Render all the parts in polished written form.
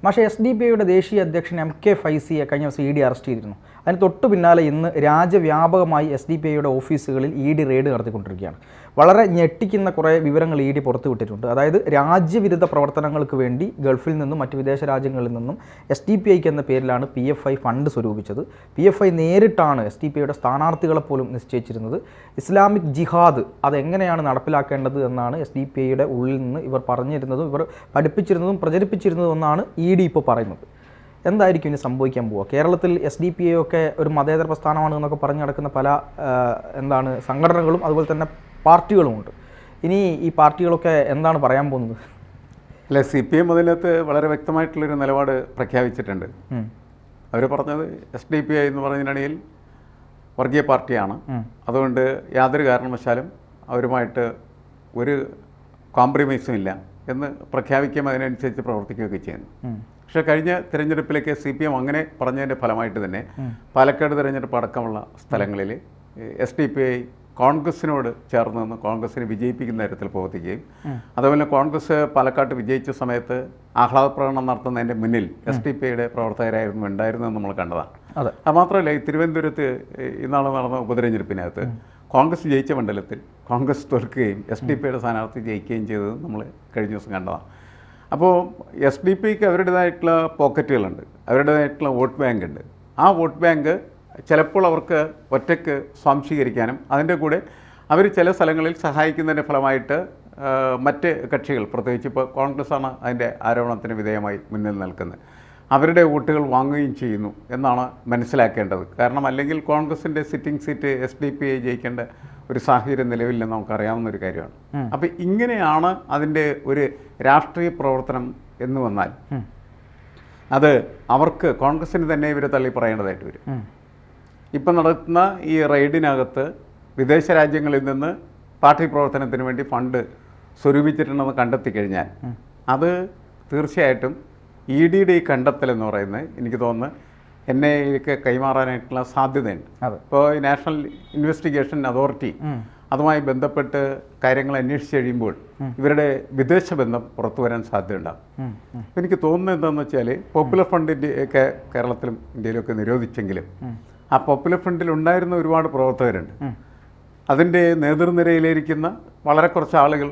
പക്ഷേ SDPIയുടെ ദേശീയ അധ്യക്ഷൻ MK ഫൈസിയെ കഴിഞ്ഞ ദിവസം ED അറസ്റ്റ് ചെയ്തിരുന്നു. അതിന് തൊട്ടു പിന്നാലെ ഇന്ന് രാജ്യവ്യാപകമായി SDPIയുടെ ഓഫീസുകളിൽ ED റെയ്ഡ് നടത്തിക്കൊണ്ടിരിക്കുകയാണ്. വളരെ ഞെട്ടിക്കുന്ന കുറേ വിവരങ്ങൾ ED പുറത്തുവിട്ടിട്ടുണ്ട്. അതായത് രാജ്യവിരുദ്ധ പ്രവർത്തനങ്ങൾക്ക് വേണ്ടി ഗൾഫിൽ നിന്നും മറ്റ് വിദേശ രാജ്യങ്ങളിൽ നിന്നും SDPIക്ക് എന്ന പേരിലാണ് PFI ഫണ്ട് സ്വരൂപിച്ചത്. PFI നേരിട്ടാണ് SDPIയുടെ സ്ഥാനാർത്ഥികളെ പോലും നിശ്ചയിച്ചിരുന്നത്. ഇസ്ലാമിക് ജിഹാദ് അതെങ്ങനെയാണ് നടപ്പിലാക്കേണ്ടത് എന്നാണ് SDPIയുടെ ഉള്ളിൽ നിന്ന് ഇവർ പറഞ്ഞിരുന്നതും ഇവർ പഠിപ്പിച്ചിരുന്നതും പ്രചരിപ്പിച്ചിരുന്നതും എന്നാണ് ED ഇപ്പോൾ പറയുന്നത്. എന്തായിരിക്കും ഇനി സംഭവിക്കാൻ പോവുക? കേരളത്തിൽ SDPI ഒക്കെ ഒരു മതേതര പ്രസ്ഥാനമാണ് എന്നൊക്കെ പറഞ്ഞു നടക്കുന്ന പല സംഘടനകളും അതുപോലെ തന്നെ പാർട്ടികളുമുണ്ട്. ഇനി ഈ പാർട്ടികളൊക്കെ എന്താണ് പറയാൻ പോകുന്നത്? അല്ല, CPM അതിനകത്ത് വളരെ വ്യക്തമായിട്ടുള്ളൊരു നിലപാട് പ്രഖ്യാപിച്ചിട്ടുണ്ട്. അവർ പറഞ്ഞത് SDPI എന്ന് പറഞ്ഞതിനിടയിൽ വർഗീയ പാർട്ടിയാണ്, അതുകൊണ്ട് യാതൊരു കാരണവശാലും അവരുമായിട്ട് ഒരു കോംപ്രമൈസും ഇല്ല എന്ന് പ്രഖ്യാപിക്കുകയും അതിനനുസരിച്ച് പ്രവർത്തിക്കുകയൊക്കെ ചെയ്യുന്നു. പക്ഷേ കഴിഞ്ഞ തിരഞ്ഞെടുപ്പിലേക്ക് CPM അങ്ങനെ പറഞ്ഞതിൻ്റെ ഫലമായിട്ട് തന്നെ പാലക്കാട് തിരഞ്ഞെടുപ്പ് അടക്കമുള്ള സ്ഥലങ്ങളിൽ SDPI കോൺഗ്രസിനോട് ചേർന്ന് നിന്ന് കോൺഗ്രസിനെ വിജയിപ്പിക്കുന്ന തരത്തിൽ പ്രവർത്തിക്കുകയും അതുപോലെ കോൺഗ്രസ് പാലക്കാട്ട് വിജയിച്ച സമയത്ത് ആഹ്ലാദ പ്രകടനം നടത്തുന്നതിൻ്റെ മുന്നിൽ SDPIയുടെ പ്രവർത്തകരായിരുന്നു ഉണ്ടായിരുന്നതെന്ന് നമ്മൾ കണ്ടതാണ്. അത് മാത്രമല്ല, ഈ തിരുവനന്തപുരത്ത് ഇന്നാൾ നടന്ന ഉപതെരഞ്ഞെടുപ്പിനകത്ത് കോൺഗ്രസ് ജയിച്ച മണ്ഡലത്തിൽ കോൺഗ്രസ് തോൽക്കുകയും SDPIയുടെ സ്ഥാനാർത്ഥി ജയിക്കുകയും ചെയ്തത് നമ്മൾ കഴിഞ്ഞ ദിവസം കണ്ടതാണ്. അപ്പോൾ SDPIക്ക് അവരുടേതായിട്ടുള്ള പോക്കറ്റുകളുണ്ട്, അവരുടേതായിട്ടുള്ള വോട്ട് ബാങ്ക് ഉണ്ട്. ആ വോട്ട് ബാങ്ക് ചിലപ്പോൾ അവർക്ക് ഒറ്റയ്ക്ക് സ്വാംശീകരിക്കാനും അതിൻ്റെ കൂടെ അവർ ചില സ്ഥലങ്ങളിൽ സഹായിക്കുന്നതിൻ്റെ ഫലമായിട്ട് മറ്റ് കക്ഷികൾ, പ്രത്യേകിച്ച് ഇപ്പോൾ കോൺഗ്രസ്സാണ് അതിൻ്റെ ആരോപണത്തിന് വിധേയമായി മുന്നിൽ നിൽക്കുന്നത്, അവരുടെ വോട്ടുകൾ വാങ്ങുകയും ചെയ്യുന്നു എന്നാണ് മനസ്സിലാക്കേണ്ടത്. കാരണം അല്ലെങ്കിൽ കോൺഗ്രസിൻ്റെ സിറ്റിംഗ് സീറ്റ് SDPI ജയിക്കേണ്ട ഒരു സാഹചര്യം നിലവില്ലെന്ന് നമുക്കറിയാവുന്ന ഒരു കാര്യമാണ്. അപ്പോൾ ഇങ്ങനെയാണ് അതിൻ്റെ ഒരു രാഷ്ട്രീയ പ്രവർത്തനം എന്ന് വന്നാൽ അത് അവർക്ക് കോൺഗ്രസ്സിന് തന്നെ ഇവരെ തള്ളി പറയേണ്ടതായിട്ട് വരും. ഇപ്പം നടത്തുന്ന ഈ റെയ്ഡിനകത്ത് വിദേശ രാജ്യങ്ങളിൽ നിന്ന് പാർട്ടി പ്രവർത്തനത്തിന് വേണ്ടി ഫണ്ട് സ്വരൂപിച്ചിട്ടുണ്ടെന്ന് കണ്ടെത്തി കഴിഞ്ഞാൽ അത് തീർച്ചയായിട്ടും EDയുടെ ഈ കണ്ടെത്തൽ എന്ന് പറയുന്നത് എനിക്ക് തോന്നുന്നു NIAക്ക് കൈമാറാനായിട്ടുള്ള സാധ്യതയുണ്ട്. ഇപ്പോൾ ഈ നാഷണൽ ഇൻവെസ്റ്റിഗേഷൻ അതോറിറ്റി അതുമായി ബന്ധപ്പെട്ട് കാര്യങ്ങൾ അന്വേഷിച്ച് കഴിയുമ്പോൾ ഇവരുടെ വിദേശ ബന്ധം പുറത്തു വരാൻ സാധ്യതയുണ്ടാകും. എനിക്ക് തോന്നുന്നത് എന്താണെന്ന് വെച്ചാൽ പോപ്പുലർ ഫണ്ടിൻ്റെ ഒക്കെ കേരളത്തിലും ഇന്ത്യയിലൊക്കെ നിരോധിച്ചെങ്കിലും ആ പോപ്പുലർ ഫണ്ടിൽ ഉണ്ടായിരുന്ന ഒരുപാട് പ്രവർത്തകരുണ്ട്. അതിൻ്റെ നേതൃനിരയിലിരിക്കുന്ന വളരെ കുറച്ച് ആളുകൾ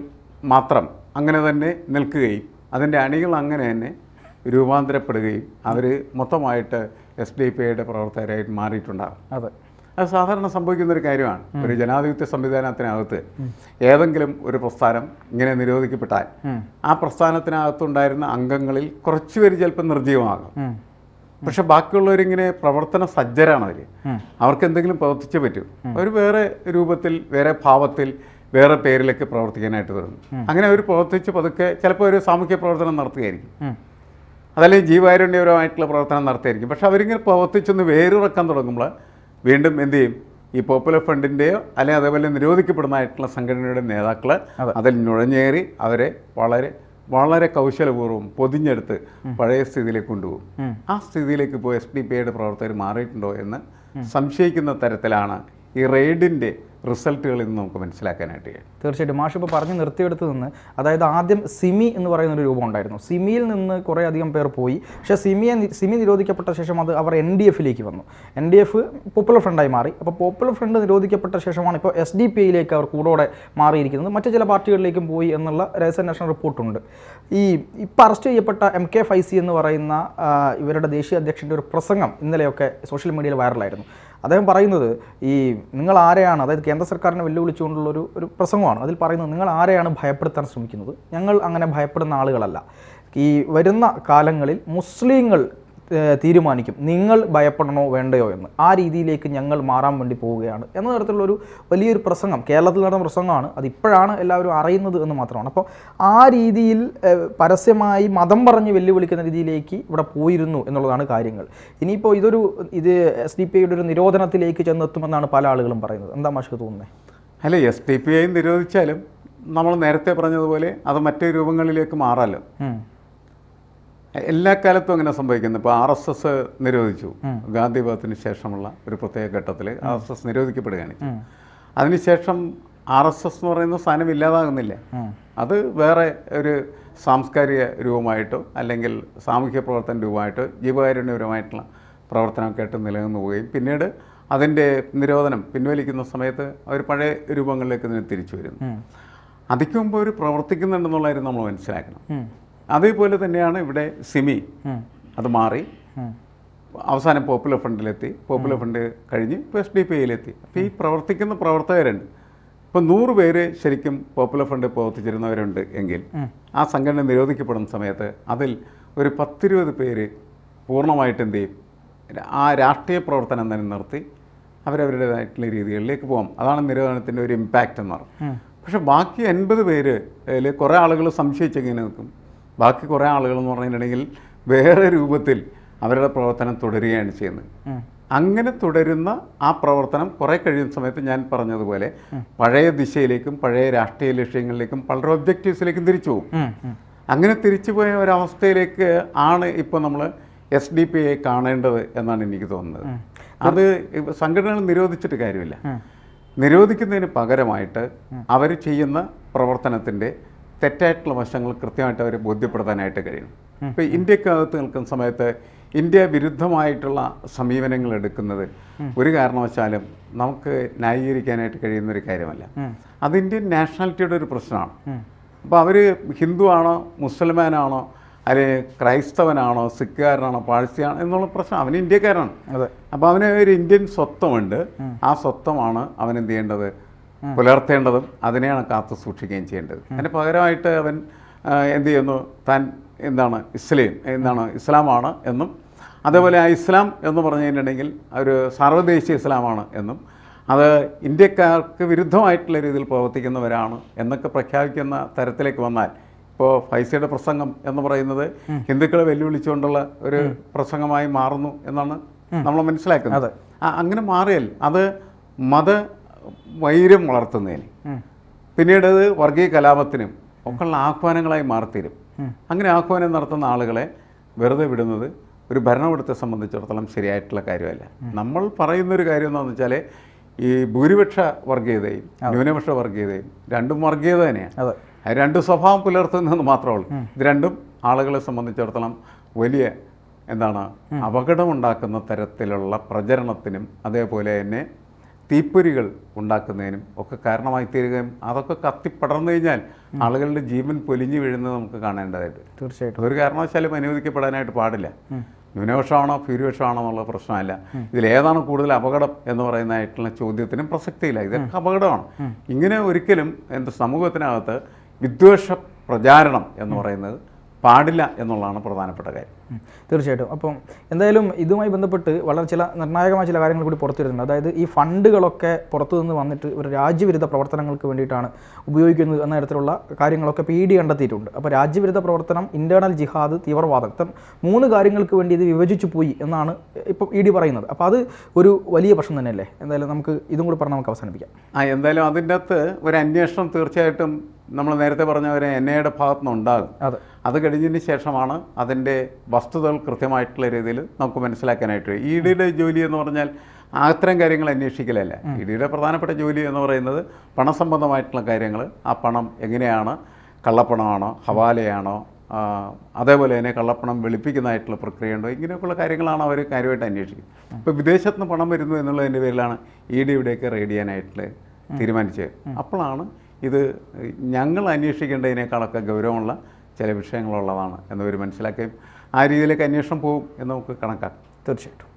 മാത്രം അങ്ങനെ തന്നെ നിൽക്കുകയും അതിൻ്റെ അണികൾ അങ്ങനെ തന്നെ രൂപാന്തരപ്പെടുകയും അവർ മൊത്തമായിട്ട് SDPIയുടെ പ്രവർത്തകരായിട്ട് മാറിയിട്ടുണ്ടാകും. അത് സാധാരണ സംഭവിക്കുന്നൊരു കാര്യമാണ്. ഒരു ജനാധിപത്യ സംവിധാനത്തിനകത്ത് ഏതെങ്കിലും ഒരു പ്രസ്ഥാനം ഇങ്ങനെ നിരോധിക്കപ്പെട്ടാൽ ആ പ്രസ്ഥാനത്തിനകത്തുണ്ടായിരുന്ന അംഗങ്ങളിൽ കുറച്ചുപേര് ചിലപ്പോൾ നിർജ്ജീവമാകും. പക്ഷെ ബാക്കിയുള്ളവരിങ്ങനെ പ്രവർത്തന സജ്ജരാണ്. അവർക്ക് എന്തെങ്കിലും പ്രവർത്തിച്ചേ പറ്റൂ. അവർ വേറെ രൂപത്തിൽ, വേറെ ഭാവത്തിൽ, വേറെ പേരിലേക്ക് പ്രവർത്തിക്കാനായിട്ട് തുടങ്ങും. അങ്ങനെ അവർ പ്രവർത്തിച്ച് പതുക്കെ ചിലപ്പോൾ ഒരു സാമൂഹ്യ പ്രവർത്തനം നടത്തുകയായിരിക്കും, അതല്ലെങ്കിൽ ജീവകാരുണ്യപരമായിട്ടുള്ള പ്രവർത്തനം നടത്തിയായിരിക്കും. പക്ഷെ അവരിങ്ങനെ പ്രവർത്തിച്ചൊന്ന് വേരിറക്കാൻ തുടങ്ങുമ്പോൾ വീണ്ടും എന്ത് ചെയ്യും? ഈ പോപ്പുലർ ഫണ്ടിൻ്റെയോ അല്ലെങ്കിൽ അതേപോലെ നിരോധിക്കപ്പെടുന്നതായിട്ടുള്ള സംഘടനയുടെ നേതാക്കൾ അതിൽ നുഴഞ്ഞേറി അവരെ വളരെ വളരെ കൗശലപൂർവ്വം പൊതിഞ്ഞെടുത്ത് പഴയ സ്ഥിതിയിലേക്ക് കൊണ്ടുപോകും. ആ സ്ഥിതിയിലേക്ക് ഇപ്പോൾ SDPIയുടെ പ്രവർത്തകർ മാറിയിട്ടുണ്ടോ എന്ന് സംശയിക്കുന്ന തരത്തിലാണ് ഈ റെയ്ഡിൻ്റെ റിസൾട്ടുകളിൽ നിന്ന് നമുക്ക് മനസ്സിലാക്കാനായിട്ട് കഴിയും. തീർച്ചയായിട്ടും മാഷ് ഇപ്പോൾ പറഞ്ഞ് നിർത്തിയെടുത്ത് നിന്ന്, അതായത് ആദ്യം സിമി എന്ന് പറയുന്നൊരു രൂപം ഉണ്ടായിരുന്നു. സിമിയിൽ നിന്ന് കുറേ അധികം പേർ പോയി. പക്ഷേ സിമി നിരോധിക്കപ്പെട്ട ശേഷം അവർ NDFിലേക്ക് വന്നു. NDF പോപ്പുലർ ഫ്രണ്ടായി മാറി. അപ്പോൾ പോപ്പുലർ ഫ്രണ്ട് നിരോധിക്കപ്പെട്ട ശേഷമാണ് ഇപ്പോൾ SDPIയിലേക്ക് അവർ കൂടോടെ മാറിയിരിക്കുന്നത്. മറ്റ് ചില പാർട്ടികളിലേക്കും പോയി എന്നുള്ള രഹസ്യാന്വേഷണ റിപ്പോർട്ടുണ്ട്. ഇപ്പോൾ അറസ്റ്റ് ചെയ്യപ്പെട്ട MK ഫൈസി എന്ന് പറയുന്ന ഇവരുടെ ദേശീയ അധ്യക്ഷൻ്റെ ഒരു പ്രസംഗം ഇന്നലെയൊക്കെ സോഷ്യൽ മീഡിയയിൽ വൈറലായിരുന്നു. അദ്ദേഹം പറയുന്നത് നിങ്ങൾ ആരെയാണ്, അതായത് കേന്ദ്ര സർക്കാരിനെ വെല്ലുവിളിച്ചുകൊണ്ടുള്ളൊരു പ്രസംഗമാണ്. അതിൽ പറയുന്നത്, നിങ്ങൾ ആരെയാണ് ഭയപ്പെടുത്താൻ ശ്രമിക്കുന്നത്? ഞങ്ങൾ അങ്ങനെ ഭയപ്പെടുന്ന ആളുകളല്ല. ഈ വരുന്ന കാലങ്ങളിൽ മുസ്ലിങ്ങൾ തീരുമാനിക്കും നിങ്ങൾ ഭയപ്പെടണോ വേണ്ടയോ എന്ന്. ആ രീതിയിലേക്ക് ഞങ്ങൾ മാറാൻ വേണ്ടി പോവുകയാണ് എന്ന തരത്തിലുള്ളൊരു വലിയൊരു പ്രസംഗം കേരളത്തിൽ നടന്ന പ്രസംഗമാണ്. അതിപ്പോഴാണ് എല്ലാവരും അറിയുന്നത് എന്ന് മാത്രമാണ്. അപ്പോൾ ആ രീതിയിൽ പരസ്യമായി മതം പറഞ്ഞ് വെല്ലുവിളിക്കുന്ന രീതിയിലേക്ക് ഇവിടെ പോയിരുന്നു എന്നുള്ളതാണ് കാര്യങ്ങൾ. ഇനിയിപ്പോൾ ഇത് SDPIയുടെ ഒരു നിരോധനത്തിലേക്ക് ചെന്നെത്തുമെന്നാണ് പല ആളുകളും പറയുന്നത്. എന്താ മാഷ് തോന്നുന്നത്? അല്ല, SDPI നിരോധിച്ചാലും നമ്മൾ നേരത്തെ പറഞ്ഞതുപോലെ അത് മറ്റു രൂപങ്ങളിലേക്ക് മാറാമല്ലോ. എല്ലാ കാലത്തും അങ്ങനെ സംഭവിക്കുന്നു. ഇപ്പോൾ RSS നിരോധിച്ചു. ഗാന്ധിവാദത്തിന് ശേഷമുള്ള ഒരു പ്രത്യേക ഘട്ടത്തിൽ RSS നിരോധിക്കപ്പെടുകയാണ്. അതിനുശേഷം RSS എന്ന് പറയുന്ന സാധനം ഇല്ലാതാകുന്നില്ല. അത് വേറെ ഒരു സാംസ്കാരിക രൂപമായിട്ടോ അല്ലെങ്കിൽ സാമൂഹ്യ പ്രവർത്തന രൂപമായിട്ടോ ജീവകാരുണ്യപരമായിട്ടുള്ള പ്രവർത്തനമൊക്കെ ആയിട്ട് നിലനിന്ന് പോവുകയും പിന്നീട് അതിൻ്റെ നിരോധനം പിൻവലിക്കുന്ന സമയത്ത് അവർ പഴയ രൂപങ്ങളിലേക്ക് തന്നെ തിരിച്ചു വരുന്നു. അതിക്ക് മുമ്പ് അവർ പ്രവർത്തിക്കുന്നുണ്ടെന്നുള്ള കാര്യം നമ്മൾ മനസ്സിലാക്കണം. അതേപോലെ തന്നെയാണ് ഇവിടെ സിമി, അത് മാറി അവസാനം പോപ്പുലർ ഫണ്ടിലെത്തി, പോപ്പുലർ ഫണ്ട് കഴിഞ്ഞ് ഇപ്പോൾ SDPIയിലെത്തി. അപ്പോൾ ഈ പ്രവർത്തിക്കുന്ന പ്രവർത്തകരുണ്ട്. ഇപ്പോൾ 100 പേര് ശരിക്കും പോപ്പുലർ ഫണ്ട് പ്രവർത്തിച്ചിരുന്നവരുണ്ട് എങ്കിൽ ആ സംഘടന നിരോധിക്കപ്പെടുന്ന സമയത്ത് അതിൽ ഒരു 10-20 പേര് പൂർണ്ണമായിട്ട് എന്ത് ചെയ്യും, ആ രാഷ്ട്രീയ പ്രവർത്തനം തന്നെ നിർത്തി അവരവരുടേതായിട്ടുള്ള രീതികളിലേക്ക് പോകാം. അതാണ് നിരോധനത്തിൻ്റെ ഒരു ഇമ്പാക്റ്റ് എന്ന് പറയുന്നത്. പക്ഷേ ബാക്കി 80 പേര് കുറേ ആളുകൾ സംശയിച്ചെങ്ങനെ നിൽക്കും. ബാക്കി കുറേ ആളുകൾ എന്ന് പറഞ്ഞിട്ടുണ്ടെങ്കിൽ വേറെ രൂപത്തിൽ അവരുടെ പ്രവർത്തനം തുടരുകയാണ് ചെയ്യുന്നത്. അങ്ങനെ തുടരുന്ന ആ പ്രവർത്തനം കുറേ കഴിയുന്ന സമയത്ത് ഞാൻ പറഞ്ഞതുപോലെ പഴയ ദിശയിലേക്കും പഴയ രാഷ്ട്രീയ ലക്ഷ്യങ്ങളിലേക്കും പല ഒബ്ജക്റ്റീവ്സിലേക്കും തിരിച്ചു പോകും. അങ്ങനെ തിരിച്ചുപോയ ഒരവസ്ഥയിലേക്ക് ആണ് ഇപ്പോൾ നമ്മൾ SDPI കാണേണ്ടത് എന്നാണ് എനിക്ക് തോന്നുന്നത്. അത് സംഘടനകൾ നിരോധിച്ചിട്ട് കാര്യമില്ല. നിരോധിക്കുന്നതിന് പകരമായിട്ട് അവർ ചെയ്യുന്ന പ്രവർത്തനത്തിൻ്റെ തെറ്റായിട്ടുള്ള വശങ്ങൾ കൃത്യമായിട്ട് അവരെ ബോധ്യപ്പെടുത്താനായിട്ട് കഴിയും. ഇപ്പോൾ ഇന്ത്യക്കകത്ത് നിൽക്കുന്ന സമയത്ത് ഇന്ത്യ വിരുദ്ധമായിട്ടുള്ള സമീപനങ്ങൾ എടുക്കുന്നത് ഒരു കാരണവശാലും നമുക്ക് ന്യായീകരിക്കാനായിട്ട് കഴിയുന്നൊരു കാര്യമല്ല. അത് ഇന്ത്യൻ നാഷണാലിറ്റിയുടെ ഒരു പ്രശ്നമാണ്. അപ്പോൾ അവർ ഹിന്ദു ആണോ മുസൽമാനാണോ അല്ലെങ്കിൽ ക്രൈസ്തവനാണോ സിഖുകാരനാണോ പാഴ്സിയാണോ എന്നുള്ള പ്രശ്നം, അവൻ ഇന്ത്യക്കാരനാണ്. അപ്പോൾ അവന് ഒരു ഇന്ത്യൻ സ്വത്വമുണ്ട്. ആ സ്വത്വമാണ് അവൻ എന്ത് ചെയ്യേണ്ടത്, പുലർത്തേണ്ടതും അതിനെയാണ് കാത്തു സൂക്ഷിക്കുകയും ചെയ്യേണ്ടത്. അതിന് പകരമായിട്ട് അവൻ എന്ത് ചെയ്യുന്നു, താൻ ഇസ്ലാമാണ് എന്നും അതേപോലെ ആ ഇസ്ലാം എന്ന് പറഞ്ഞു കഴിഞ്ഞിട്ടുണ്ടെങ്കിൽ ഒരു സാർവദേശീയ ഇസ്ലാമാണ് എന്നും അത് ഇന്ത്യക്കാർക്ക് വിരുദ്ധമായിട്ടുള്ള രീതിയിൽ പ്രവർത്തിക്കുന്നവരാണ് എന്നൊക്കെ പ്രഖ്യാപിക്കുന്ന തരത്തിലേക്ക് വന്നാൽ, ഇപ്പോൾ ഫൈസിയുടെ പ്രസംഗം എന്ന് പറയുന്നത് ഹിന്ദുക്കളെ വെല്ലുവിളിച്ചുകൊണ്ടുള്ള ഒരു പ്രസംഗമായി മാറുന്നു എന്നാണ് നമ്മൾ മനസ്സിലാക്കുന്നത്. അങ്ങനെ മാറിയാൽ അത് മതവൈര്യം വളർത്തുന്നതിന് പിന്നീട് അത് വർഗീയ കലാപത്തിനും ഒക്കെയുള്ള ആഹ്വാനങ്ങളായി മാറിത്തീരും. അങ്ങനെ ആഹ്വാനം നടത്തുന്ന ആളുകളെ വെറുതെ വിടുന്നത് ഒരു ഭരണകൂടത്തെ സംബന്ധിച്ചിടത്തോളം ശരിയായിട്ടുള്ള കാര്യമല്ല. നമ്മൾ പറയുന്നൊരു കാര്യം എന്താണെന്ന് വെച്ചാൽ ഈ ഭൂരിപക്ഷ വർഗീയതയും ന്യൂനപക്ഷ വർഗീയതയും രണ്ടും വർഗീയത തന്നെയാണ്. രണ്ട് സ്വഭാവം പുലർത്തുന്നതെന്ന് മാത്രമേ ഉള്ളൂ. ഇത് രണ്ടും ആളുകളെ സംബന്ധിച്ചിടത്തോളം വലിയ അപകടമുണ്ടാക്കുന്ന തരത്തിലുള്ള പ്രചരണത്തിനും അതേപോലെ തന്നെ തീപ്പൊരികൾ ഉണ്ടാക്കുന്നതിനും ഒക്കെ കാരണമായി തീരുകയും അതൊക്കെ കത്തിപ്പടർന്നു കഴിഞ്ഞാൽ ആളുകളുടെ ജീവൻ പൊലിഞ്ഞു വീഴുന്നത് നമുക്ക് കാണേണ്ടതായിട്ട് തീർച്ചയായിട്ടും ഒരു കാരണവശാലും അനുവദിക്കപ്പെടാനായിട്ട് പാടില്ല. ന്യൂനപക്ഷമാണോ ഭൂരിപക്ഷമാണോ എന്നുള്ള പ്രശ്നമല്ല. ഇതിലേതാണ് കൂടുതൽ അപകടം എന്ന് പറയുന്നതായിട്ടുള്ള ചോദ്യത്തിനും പ്രസക്തിയില്ല. ഇതൊക്കെ അപകടമാണ്. ഇങ്ങനെ ഒരിക്കലും സമൂഹത്തിനകത്ത് വിദ്വേഷ പ്രചാരണം എന്ന് പറയുന്നത് പാടില്ല എന്നുള്ളതാണ് പ്രധാനപ്പെട്ട കാര്യം. തീർച്ചയായിട്ടും. അപ്പം എന്തായാലും ഇതുമായി ബന്ധപ്പെട്ട് വളരെ ചില നിർണായകമായ ചില കാര്യങ്ങൾ കൂടി പുറത്തു വരുന്നുണ്ട്. അതായത് ഈ ഫണ്ടുകളൊക്കെ പുറത്തു നിന്ന് വന്നിട്ട് ഒരു രാജ്യവിരുദ്ധ പ്രവർത്തനങ്ങൾക്ക് വേണ്ടിയിട്ടാണ് ഉപയോഗിക്കുന്നത് എന്ന തരത്തിലുള്ള കാര്യങ്ങളൊക്കെ PD കണ്ടെത്തിയിട്ടുണ്ട്. അപ്പോൾ രാജ്യവിരുദ്ധ പ്രവർത്തനം, ഇൻറ്റേർണൽ ജിഹാദ്, തീവ്രവാദം, ഇത്തരം 3 കാര്യങ്ങൾക്ക് വേണ്ടി ഇത് വിഭജിച്ചു പോയി എന്നാണ് ഇപ്പോൾ ED പറയുന്നത്. അപ്പോൾ അത് ഒരു വലിയ പ്രശ്നം തന്നെയല്ലേ? എന്തായാലും നമുക്ക് ഇതും കൂടി പറഞ്ഞ് നമുക്ക് അവസാനിപ്പിക്കാം. എന്തായാലും അതിൻ്റെ അകത്ത് ഒരു അന്വേഷണം തീർച്ചയായിട്ടും നമ്മൾ നേരത്തെ പറഞ്ഞ ഒരു NIAയുടെ ഭാഗത്തുനിന്ന് ഉണ്ടാകും. അത് കഴിഞ്ഞതിന് ശേഷമാണ് അതിൻ്റെ വസ്തുതകൾ കൃത്യമായിട്ടുള്ള രീതിയിൽ നമുക്ക് മനസ്സിലാക്കാനായിട്ട്. EDയുടെ ജോലി എന്ന് പറഞ്ഞാൽ അത്തരം കാര്യങ്ങൾ അന്വേഷിക്കലല്ല. EDയുടെ പ്രധാനപ്പെട്ട ജോലി എന്ന് പറയുന്നത് പണസംബന്ധമായിട്ടുള്ള കാര്യങ്ങൾ. ആ പണം എങ്ങനെയാണ്, കള്ളപ്പണമാണോ ഹവാലയാണോ, അതേപോലെ തന്നെ കള്ളപ്പണം വെളുപ്പിക്കുന്നതായിട്ടുള്ള പ്രക്രിയ ഉണ്ടോ, ഇങ്ങനെയൊക്കെയുള്ള കാര്യങ്ങളാണ് അവർ കാര്യമായിട്ട് അന്വേഷിക്കുന്നത്. ഇപ്പോൾ വിദേശത്ത് നിന്ന് പണം വരുന്നു എന്നുള്ളതിൻ്റെ പേരിലാണ് EDയുടെയൊക്കെ റെയ്ഡ് ചെയ്യാനായിട്ട് തീരുമാനിച്ചത്. അപ്പോഴാണ് ഇത് ഞങ്ങൾ അന്വേഷിക്കേണ്ടതിനേക്കാളൊക്കെ ഗൗരവമുള്ള ചില വിഷയങ്ങളുള്ളതാണ് എന്നവർ മനസ്സിലാക്കുകയും ആ രീതിയിലേക്ക് അന്വേഷണം പോകും എന്ന് നമുക്ക് കണക്കാക്കാം. തീർച്ചയായിട്ടും.